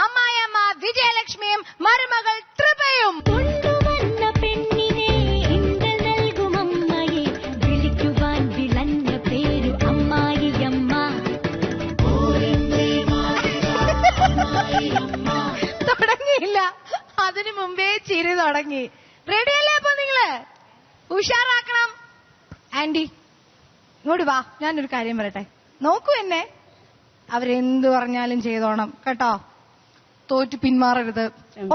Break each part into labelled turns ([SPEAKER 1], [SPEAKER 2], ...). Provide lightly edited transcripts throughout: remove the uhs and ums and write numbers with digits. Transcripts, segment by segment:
[SPEAKER 1] അമ്മായിയമ്മ വിജയലക്ഷ്മിയും മരുമകൾ കൃപയും. തുടങ്ങിയില്ല, അതിനു മുമ്പേ ചിരി തുടങ്ങി. റെഡിയല്ലേ? അപ്പൊ നിങ്ങള് ഉഷാറാക്കണം. ആന്റി ഇങ്ങോട്ട് വാ, ഞാനൊരു കാര്യം പറയട്ടെ. നോക്കൂ എന്നെ, അവരെന്ത് പറഞ്ഞാലും ചെയ്തോണം കേട്ടോ. തോറ്റു പിന്മാറരുത്.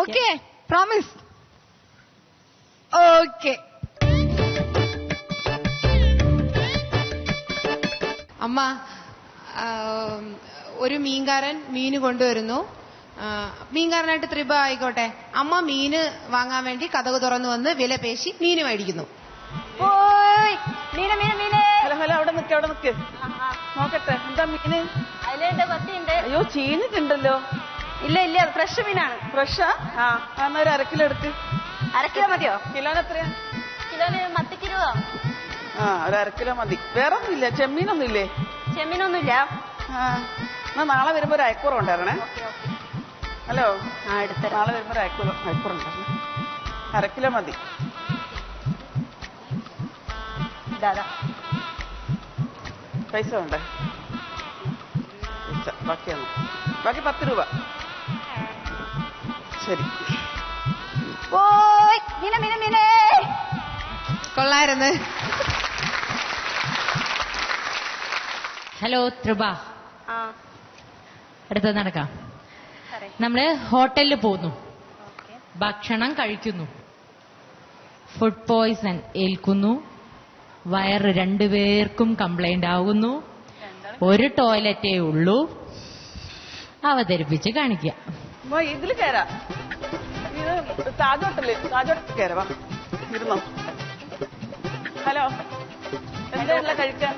[SPEAKER 1] ഓക്കെ? പ്രോമിസ്? ഓക്കെ.
[SPEAKER 2] അമ്മ, ഒരു മീൻകാരൻ മീന് കൊണ്ടുവരുന്നു. മീൻകാരനായിട്ട് ത്രിബ ആയിക്കോട്ടെ. അമ്മ മീന് വാങ്ങാൻ വേണ്ടി കതക് തുറന്നു വന്ന് വില പേശി മീന് മേടിക്കുന്നു.
[SPEAKER 3] ഹലോ ഹലോ, അവിടെ നിൽക്ക്, അവിടെ നിൽക്ക്. നോക്കട്ടെ, എന്താ മീന്? അയ്യോ, ചീനിട്ടുണ്ടല്ലോ.
[SPEAKER 4] ഇല്ല ഇല്ല, ഫ്രഷ് മീനാണ്.
[SPEAKER 3] ഫ്രഷാ? ആ, എന്നാ ഒരു 1/2 കിലോ എടുക്ക്.
[SPEAKER 4] 1/2 കിലോ മതിയോ?
[SPEAKER 3] കിലോന് എത്രയാ?
[SPEAKER 4] കിലോന് 10 രൂപ.
[SPEAKER 3] ആ, ഒരു 1/2 കിലോ മതി. വേറെ ഒന്നുമില്ല? ചെമ്മീനൊന്നുമില്ലേ?
[SPEAKER 4] ചെമ്മീനൊന്നുമില്ല.
[SPEAKER 3] ആ, എന്നാ നാളെ വരുമ്പോ ഒരു അയക്കൂറ ഉണ്ടായിരുന്നേ. ഹലോ, നാളെ വരുമ്പോ ഒരു അയക്കൂറ ഉണ്ടായിരുന്നു. 1/2 കിലോ മതി. പൈസ വേണ്ടേ? ബാക്കിയാണ്, ബാക്കി 10 രൂപ. ശരി.
[SPEAKER 2] കൊള്ളായിരുന്നു.
[SPEAKER 5] ഹലോ ത്രിബ, അടുത്ത നടക്കാം. നമ്മള് ഹോട്ടലിൽ പോകുന്നു, ഭക്ഷണം കഴിക്കുന്നു, ഫുഡ് പോയ്സൺ ഏൽക്കുന്നു, വയറ് 2 പേർക്കും കംപ്ലൈന്റ് ആകുന്നു, ഒരു ടോയ്ലറ്റേ ഉള്ളൂ. അവതരിപ്പിച്ച് കാണിക്കുക.
[SPEAKER 3] ഇതില് കയറാ, ഇത് താജോട്ടല്, താജോട്ടൽ കയറാ, ഇരുന്നോ. ഹലോ, എന്താ കഴിക്കാൻ?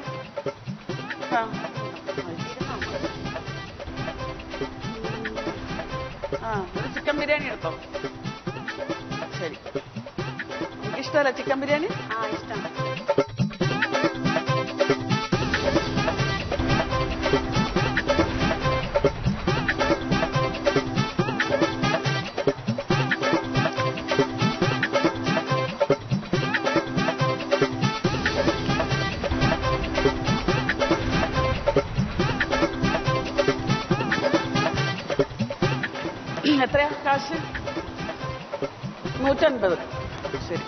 [SPEAKER 3] ഒരു ചിക്കൻ ബിരിയാണി എടുത്തോ. ശരി. എനിക്കിഷ്ടമല്ല ചിക്കൻ ബിരിയാണി. ഇഷ്ടമാണ്. എത്രയാ കാശ്? 150. ശരി,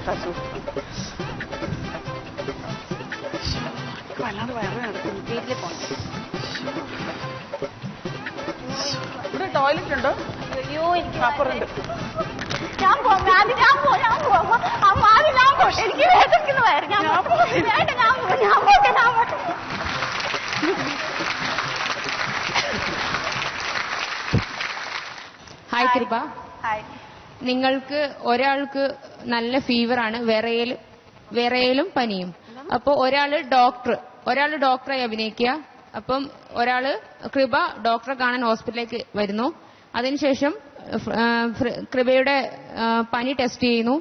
[SPEAKER 3] കാശ് വല്ലാണ്ട് വയറ് നടക്കുന്നു. വീട്ടിൽ പോകണം. ഇവിടെ ടോയ്ലറ്റ് ഉണ്ടോ?
[SPEAKER 4] അയ്യോ, എനിക്ക്
[SPEAKER 3] അപ്പുറമുണ്ട്.
[SPEAKER 4] ഞാൻ എനിക്ക് വേദനിക്കുന്ന വയറ്. ഞാൻ
[SPEAKER 2] ഹായ് കൃപ. നിങ്ങൾക്ക് ഒരാൾക്ക് നല്ല ഫീവറാണ്, വിറയലും പനിയും. അപ്പൊ ഒരാള് ഡോക്ടറായി അഭിനയിക്കുക. അപ്പം ഒരാള് കൃപ ഡോക്ടറെ കാണാൻ ഹോസ്പിറ്റലിലേക്ക് വരുന്നു. അതിനുശേഷം കൃപയുടെ പനി ടെസ്റ്റ് ചെയ്യുന്നു,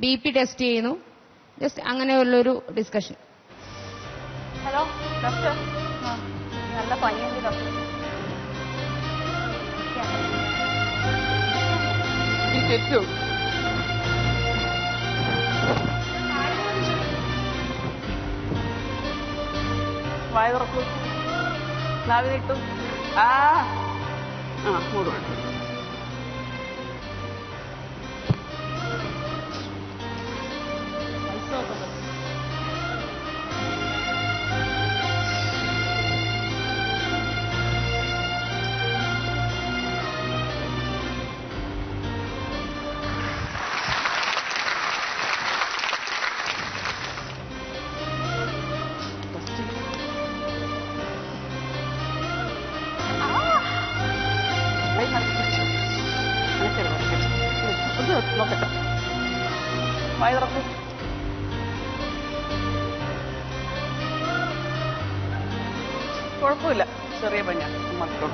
[SPEAKER 2] BP ടെസ്റ്റ് ചെയ്യുന്നു. ജസ്റ്റ് അങ്ങനെയുള്ളൊരു ഡിസ്കഷൻ.
[SPEAKER 4] ഹലോ ഡോക്ടർ, നല്ല പനിയുണ്ട് ഡോക്ടർ.
[SPEAKER 3] തെറ്റു വായ തുറക്കൂ, നാവിനിട്ടു. മൂടും. നോക്കട്ടെ, വായ തുറക്കൂ. കുഴപ്പമില്ല, ചെറിയ പനിയാണ്. മക്കളും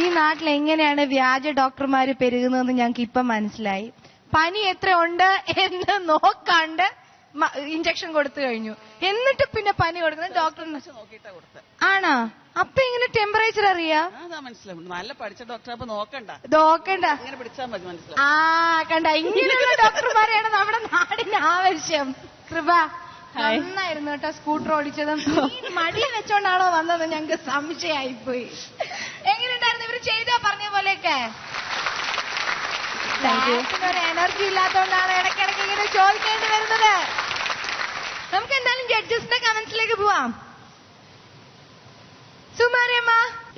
[SPEAKER 1] ഈ നാട്ടിൽ എങ്ങനെയാണ് വ്യാജ ഡോക്ടർമാര് പെരുകുന്നതെന്ന് ഞങ്ങൾക്ക് ഇപ്പം മനസ്സിലായി. പനി എത്ര ഉണ്ട് എന്ന് നോക്കാണ്ട് ഇഞ്ചക്ഷൻ കൊടുത്തു കഴിഞ്ഞു. എന്നിട്ട് പിന്നെ പനി കൊടുക്കുന്നത് ഡോക്ടറിന്
[SPEAKER 3] നോക്കിയിട്ടാ കൊടുത്തത്.
[SPEAKER 1] ആണോ? അപ്പൊ ഇങ്ങനെ ടെമ്പറേച്ചർ അറിയാം?
[SPEAKER 3] അതാ മനസ്സിലാവും. നല്ല പഠിച്ച ഡോക്ടറെ അപ്പൊ നോക്കണ്ട ഇങ്ങനെ പിടിച്ചാൽ മതി. മനസ്സിലാവും.
[SPEAKER 1] കണ്ട, ഇങ്ങനെയുള്ള ഡോക്ടർമാരെയാണ് നമ്മുടെ നാടിന് ആവശ്യം. കൃപ നന്നായിരുന്നു കേട്ടോ സ്കൂട്ടർ ഓടിച്ചതും. മടിയിൽ വെച്ചോണ്ടാണോ വന്നത് ഞങ്ങൾക്ക് സംശയമായിപ്പോയി. എങ്ങനെയുണ്ടായിരുന്നു ഇവര് ചെയ്തോ പറഞ്ഞ പോലെയൊക്കെ? ഒരു എനർജി ഇല്ലാത്തതുകൊണ്ടാണ് ഇടയ്ക്കിടയ്ക്ക് ഇങ്ങനെ ചോദിക്കേണ്ടി വരുന്നത്. നമുക്ക് എന്തായാലും ജഡ്ജസിന്റെ കമന്റ്സിലേക്ക് പോവാം. സുമാരിയമ്മ,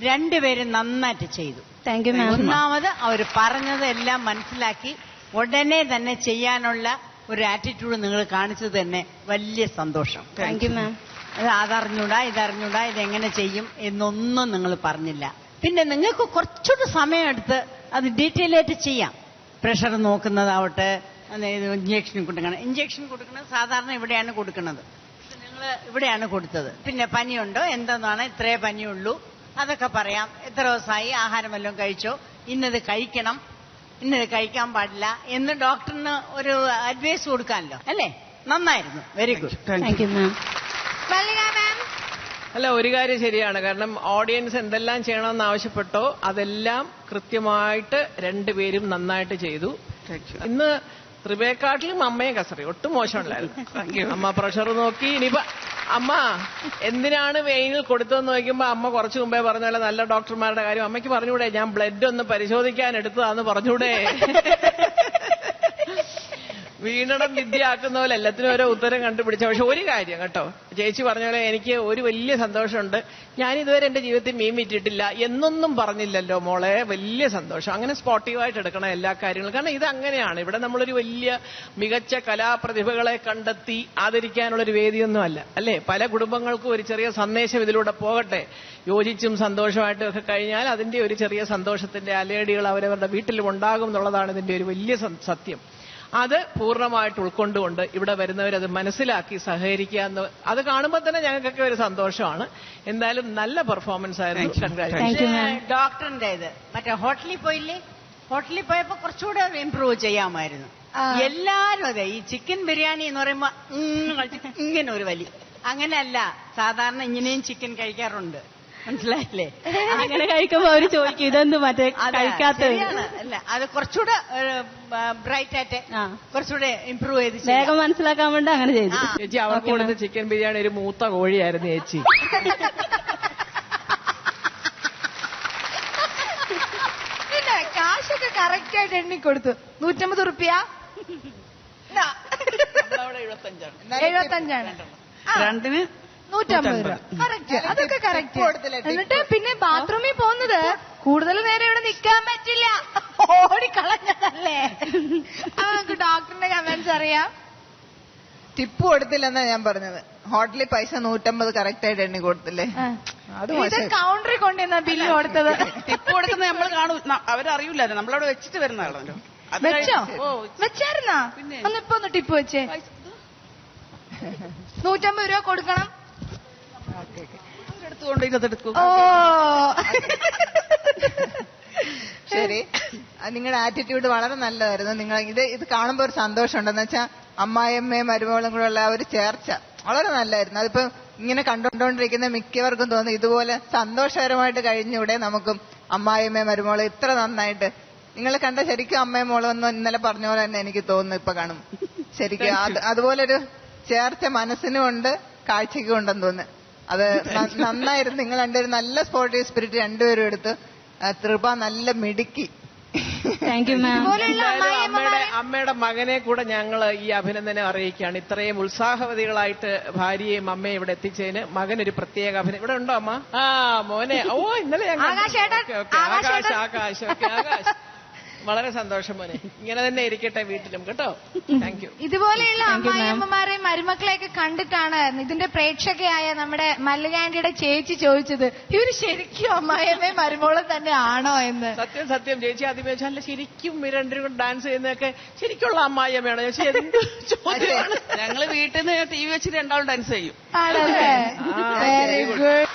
[SPEAKER 6] രണ്ടുപേരും നന്നായിട്ട് ചെയ്തു.
[SPEAKER 1] താങ്ക് യു മാം.
[SPEAKER 6] ഒന്നാമത് അവർ പറഞ്ഞതെല്ലാം മനസ്സിലാക്കി ഉടനെ തന്നെ ചെയ്യാനുള്ള ഒരു ആറ്റിറ്റ്യൂഡ് നിങ്ങൾ കാണിച്ചത് തന്നെ വലിയ സന്തോഷം.
[SPEAKER 1] താങ്ക് യു മാം.
[SPEAKER 6] അതറിഞ്ഞൂടാ ഇതറിഞ്ഞൂടാ ഇതെങ്ങനെ ചെയ്യും എന്നൊന്നും നിങ്ങൾ പറഞ്ഞില്ല. പിന്നെ നിങ്ങൾക്ക് കുറച്ചുകൂടി സമയമെടുത്ത് അത് ഡീറ്റെയിൽ ആയിട്ട് ചെയ്യാം. പ്രഷർ നോക്കുന്നതാവട്ടെ, ഇഞ്ചക്ഷൻ കൊടുക്കുന്നത് സാധാരണ ഇവിടെയാണ് കൊടുക്കുന്നത്, നിങ്ങൾ ഇവിടെയാണ് കൊടുത്തത്. പിന്നെ പനിയുണ്ടോ എന്തെന്നാണ്, ഇത്രേ പനിയുള്ളൂ, അതൊക്കെ പറയാം. എത്ര ദിവസമായി, ആഹാരം വല്ലതും കഴിച്ചോ, ഇന്നത് കഴിക്കണം, ഇന്നത് കഴിക്കാൻ പാടില്ല എന്ന് ഡോക്ടറിന് ഒരു അഡ്വൈസ് കൊടുക്കാമല്ലോ. അല്ലേ? നന്നായിരുന്നു. Very good.
[SPEAKER 1] Thank you ma'am. Mallika ma'am.
[SPEAKER 7] അല്ല, ഒരു കാര്യം ശരിയാണ്. കാരണം ഓഡിയൻസ് എന്തെല്ലാം ചെയ്യണമെന്ന് ആവശ്യപ്പെട്ടോ അതെല്ലാം കൃത്യമായിട്ട് രണ്ടുപേരും നന്നായിട്ട് ചെയ്തു. ഇന്ന് ത്രിബേക്കാട്ടിലും അമ്മയെ കസറി ഒട്ടും മോശമുണ്ടായിരുന്നു. അമ്മ പ്രഷർ നോക്കി. ഇനിയിപ്പോ അമ്മ എന്തിനാണ് വെയിനിൽ കൊടുത്തതെന്ന് നോക്കുമ്പോ അമ്മ കുറച്ചു മുമ്പേ പറഞ്ഞ നല്ല ഡോക്ടർമാരുടെ കാര്യം അമ്മയ്ക്ക് പറഞ്ഞൂടെ? ഞാൻ ബ്ലഡ് ഒന്ന് പരിശോധിക്കാൻ എടുത്തതാന്ന് പറഞ്ഞൂടെ? വീണടം വിദ്യയാക്കുന്ന പോലെ എല്ലാത്തിനും ഓരോ ഉത്തരം കണ്ടുപിടിച്ച. പക്ഷെ ഒരു കാര്യം കേട്ടോ, ചേച്ചി പറഞ്ഞ പോലെ എനിക്ക് ഒരു വലിയ സന്തോഷമുണ്ട്. ഞാനിതുവരെ എന്റെ ജീവിതത്തിൽ മീൻ വിറ്റിട്ടില്ല എന്നൊന്നും പറഞ്ഞില്ലല്ലോ മോളെ. വലിയ സന്തോഷം. അങ്ങനെ സ്പോർട്ടീവായിട്ട് എടുക്കണം എല്ലാ കാര്യങ്ങളും. കാരണം ഇത് അങ്ങനെയാണ്. ഇവിടെ നമ്മളൊരു വലിയ മികച്ച കലാപ്രതിഭകളെ കണ്ടെത്തി ആദരിക്കാനുള്ളൊരു വേദിയൊന്നും അല്ല, അല്ലേ? പല കുടുംബങ്ങൾക്കും ഒരു ചെറിയ സന്ദേശം ഇതിലൂടെ പോകട്ടെ. യോജിച്ചും സന്തോഷമായിട്ടും ഒക്കെ കഴിഞ്ഞാൽ അതിന്റെ ഒരു ചെറിയ സന്തോഷത്തിന്റെ അലയടികൾ അവരവരുടെ വീട്ടിലും ഉണ്ടാകും എന്നുള്ളതാണ് ഇതിന്റെ ഒരു വലിയ സത്യം. അത് പൂർണ്ണമായിട്ട് ഉൾക്കൊണ്ടുകൊണ്ട് ഇവിടെ വരുന്നവരത് മനസ്സിലാക്കി സഹകരിക്കുക എന്ന് അത് കാണുമ്പോൾ തന്നെ ഞങ്ങൾക്കൊക്കെ ഒരു സന്തോഷമാണ്. എന്തായാലും നല്ല പെർഫോമൻസ് ആയിരുന്നു.
[SPEAKER 6] ഡോക്ടറിന്റെ ഇത് മറ്റേ ഹോട്ടലിൽ പോയില്ലേ? ഹോട്ടലിൽ പോയപ്പോ കുറച്ചുകൂടെ ഇംപ്രൂവ് ചെയ്യാമായിരുന്നു. എല്ലാരും അതെ. ഈ ചിക്കൻ ബിരിയാണി എന്ന് പറയുമ്പോ ഇങ്ങനെ ഒരു വലി, അങ്ങനെയല്ല. സാധാരണ ഇങ്ങനെയും ചിക്കൻ കഴിക്കാറുണ്ട്. മനസ്സിലായില്ലേ?
[SPEAKER 4] അങ്ങനെ കഴിക്കുമ്പോ അവര് ചോദിക്കും ഇതെന്ത് മറ്റേ കഴിക്കാത്ത.
[SPEAKER 6] അല്ല, അത് കുറച്ചുകൂടെ ബ്രൈറ്റ് ആയിട്ട് കുറച്ചുകൂടെ ഇംപ്രൂവ് ചെയ്ത്
[SPEAKER 4] വേഗം മനസ്സിലാക്കാൻ വേണ്ടി അങ്ങനെ ചെയ്തു.
[SPEAKER 7] ചേച്ചി അവർക്ക് കൊടുത്ത ചിക്കൻ ബിരിയാണി ഒരു മൂത്ത കോഴിയായിരുന്നു ചേച്ചി.
[SPEAKER 1] പിന്നെ കാശൊക്കെ കറക്റ്റ് ആയിട്ട് എണ്ണി കൊടുത്തു. 150 റുപ്യ, 75
[SPEAKER 3] രണ്ടിന്
[SPEAKER 1] 150 രൂപ. കറക്റ്റ്, അതൊക്കെ കറക്റ്റ്. എന്നിട്ട് പിന്നെ ബാത്റൂമിൽ പോകുന്നത് കൂടുതൽ നേരം ഇവിടെ നിൽക്കാൻ പറ്റില്ല, ഓടിക്കളഞ്ഞതല്ലേ? നമുക്ക് ഡോക്ടറിന്റെ കമന്റ്സ് അറിയാം.
[SPEAKER 8] ടിപ്പ് കൊടുത്തില്ലെന്നാ ഞാൻ പറഞ്ഞത്. ഹോട്ടലിൽ പൈസ 150 കറക്റ്റ് ആയിട്ട് എണ്ണി കൊടുത്തില്ലേ?
[SPEAKER 1] ഇത് കൗണ്ടറിൽ കൊണ്ടുവന്ന ബില്ല് കൊടുത്തത്.
[SPEAKER 3] ടിപ്പ് കൊടുക്കുന്നത് നമ്മൾ കാണും, അവരറിയില്ല. നമ്മളവിടെ വെച്ചിട്ട് വരുന്നതാണല്ലോ.
[SPEAKER 1] വെച്ചോ? വെച്ചായിരുന്നാ? ഇപ്പൊ ഒന്ന് ടിപ്പ് വെച്ചേ. 150 രൂപ കൊടുക്കണം.
[SPEAKER 3] എടുത്തുകൊണ്ട് ഇതെടുക്കും.
[SPEAKER 1] ഓ
[SPEAKER 8] ശരി, നിങ്ങളുടെ ആറ്റിറ്റ്യൂഡ് വളരെ നല്ലതായിരുന്നു. നിങ്ങൾ ഇത് കാണുമ്പോ ഒരു സന്തോഷം ഉണ്ടെന്ന് വെച്ചാൽ അമ്മായിയമ്മയും മരുമകളും കൂടെ ഉള്ള ഒരു ചേർച്ച വളരെ നല്ലായിരുന്നു. അതിപ്പോ ഇങ്ങനെ കണ്ടുകൊണ്ടിരിക്കുന്ന മിക്കവർക്കും തോന്നുന്നു ഇതുപോലെ സന്തോഷകരമായിട്ട് കഴിഞ്ഞൂടെ നമുക്കും. അമ്മായിയമ്മയും മരുമകളും ഇത്ര നന്നായിട്ട് നിങ്ങൾ കണ്ട ശരിക്കും അമ്മയും മോളും ഒന്നും ഇന്നലെ പറഞ്ഞ പോലെ തന്നെ എനിക്ക് തോന്നുന്നു ഇപ്പൊ കാണും. ശരിക്കും അതുപോലൊരു ചേർച്ച മനസ്സിനും ഉണ്ട്, കാഴ്ചയ്ക്കും ഉണ്ടെന്ന് തോന്നുന്നു. അത് നന്നായിരുന്നു. നിങ്ങൾ രണ്ടുപേരും നല്ല സ്പോർട്ടീവ് സ്പിരിറ്റ് രണ്ടുപേരും എടുത്ത്. ത്രിപ നല്ല മിടുക്കി.
[SPEAKER 4] താങ്ക് യു മാം.
[SPEAKER 7] അമ്മയുടെ മകനെ കൂടെ ഞങ്ങൾ ഈ അഭിനന്ദനം അറിയിക്കുകയാണ്. ഇത്രയും ഉത്സാഹവതികളായിട്ട് ഭാര്യയും അമ്മയും ഇവിടെ എത്തിച്ചതിന് മകനൊരു പ്രത്യേക അഭിനന്ദനം. ഇവിടെ ഉണ്ടോ അമ്മ? മോനെ. ഇന്നലെ ആകാശ്. വളരെ സന്തോഷം മോനെ. ഇങ്ങനെ തന്നെ ഇരിക്കട്ടെ വീട്ടിലും കേട്ടോ. Thank you.
[SPEAKER 1] ഇതുപോലെയുള്ള അമ്മായിയമ്മമാരെയും മരുമക്കളെയൊക്കെ കണ്ടിട്ടാണ് ഇതിന്റെ പ്രേക്ഷകയായ നമ്മുടെ മല്ലികാന്റിയുടെ ചേച്ചി ചോദിച്ചത് ഇവര് ശരിക്കും അമ്മായിയമ്മയും മരുമോളും തന്നെ ആണോ എന്ന്.
[SPEAKER 7] സത്യം ചേച്ചി ആദ്യം ചോദിച്ചാൽ അല്ല ശരിക്കും രണ്ടുപേരും കൂടെ ഡാൻസ് ചെയ്യുന്നതൊക്കെ ശരിക്കുള്ള അമ്മായിയമ്മയാണോ ചോദിച്ചാൽ എന്ത് ചോദ്യമാണ്.
[SPEAKER 3] ഞങ്ങള് വീട്ടിൽ നിന്ന് TV വെച്ചിട്ട് രണ്ടാളും ഡാൻസ് ചെയ്യും.
[SPEAKER 1] ആണല്ലേ? Very good.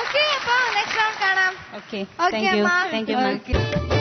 [SPEAKER 1] ഓക്കെ, അപ്പൊ നെക്സ്റ്റ് റൗണ്ട് കാണാം.
[SPEAKER 4] ഓക്കെ
[SPEAKER 1] ഓക്കെ
[SPEAKER 4] താങ്ക് യു
[SPEAKER 1] അമ്മ.
[SPEAKER 4] Thank you ma'am.
[SPEAKER 1] Okay.